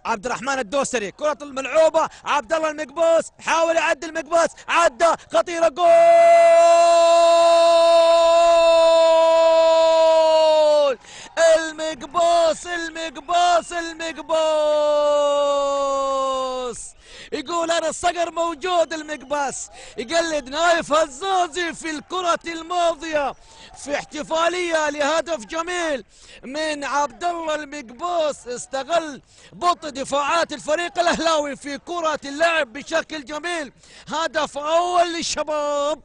عبد الرحمن الدوسري، كرة الملعوبة عبد الله المقبوس، حاول يعدي المقبوس، عدى، خطيرة، جول! المقبوس المقبوس المقبوس يقول انا الصقر موجود. المقباس يقلد نايف هزازي في الكرة الماضية في احتفالية لهدف جميل من عبد الله المقبوس، استغل بطء دفاعات الفريق الاهلاوي في كرة اللعب بشكل جميل. هدف اول للشباب.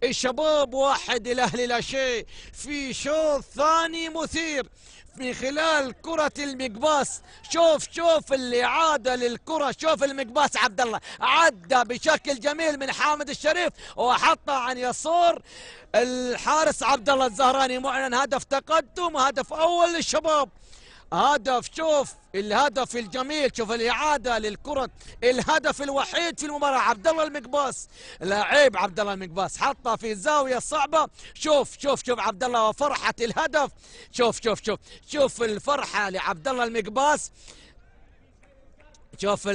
الشباب 1 الاهلي لا شيء في شوط ثاني مثير من خلال كرة المقباس. شوف الإعادة للكرة، شوف المقباس عبد الله عدى بشكل جميل من حامد الشريف وحطها عن يسار الحارس عبد الله الزهراني. معلن هدف تقدم، هدف أول للشباب. شوف الهدف الجميل، شوف الإعادة للكرة، الهدف الوحيد في المباراة. عبد الله المقباس لاعب، عبد الله المقباس حطها في الزاوية الصعبة. شوف عبد الله وفرحة الهدف. شوف الفرحة لعبد الله المقباس. شوف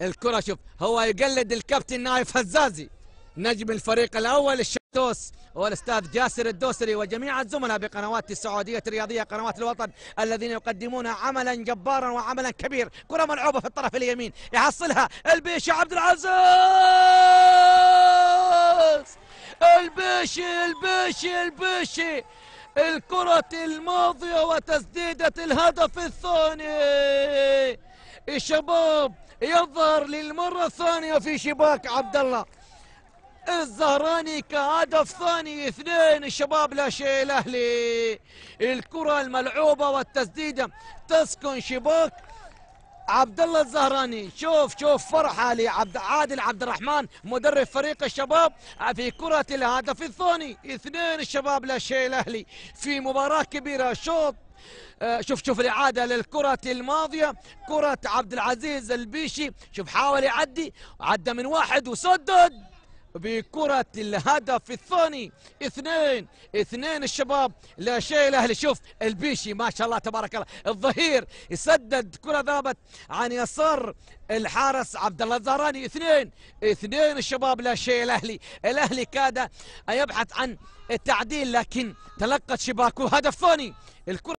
الكرة، شوف هو يقلد الكابتن نايف هزازي نجم الفريق الأول الشمتوس والاستاذ جاسر الدوسري وجميع الزملاء بقنوات السعودية الرياضية قنوات الوطن الذين يقدمون عملا جبارا وعملا كبير. كرة ملعوبة في الطرف اليمين، يحصلها البيشي عبد العزيز، البيشي الكرة الماضية وتسديدة الهدف الثاني. الشباب يظهر للمرة الثانية في شباك عبد الله الزهراني كهدف ثاني. 2 الشباب لا شيء الاهلي. الكرة الملعوبة والتسديدة تسكن شباك عبد الله الزهراني. شوف فرحة لعادل عبد الرحمن مدرب فريق الشباب في كرة الهدف الثاني. 2 الشباب لا شيء الاهلي في مباراة كبيرة. شوف الإعادة للكرة الماضية، كرة عبد العزيز البيشي. شوف حاول يعدي، عدى من 1 وسدد بكرة الهدف الثاني. 2 الشباب لا شيء الاهلي. شوف البيشي ما شاء الله تبارك الله، الظهير يسدد، كرة ذابت عن يسار الحارس عبد الله الزهراني. 2 الشباب لا شيء الاهلي. الاهلي كاد ان يبحث عن التعديل لكن تلقت شباكه هدف ثاني. الكرة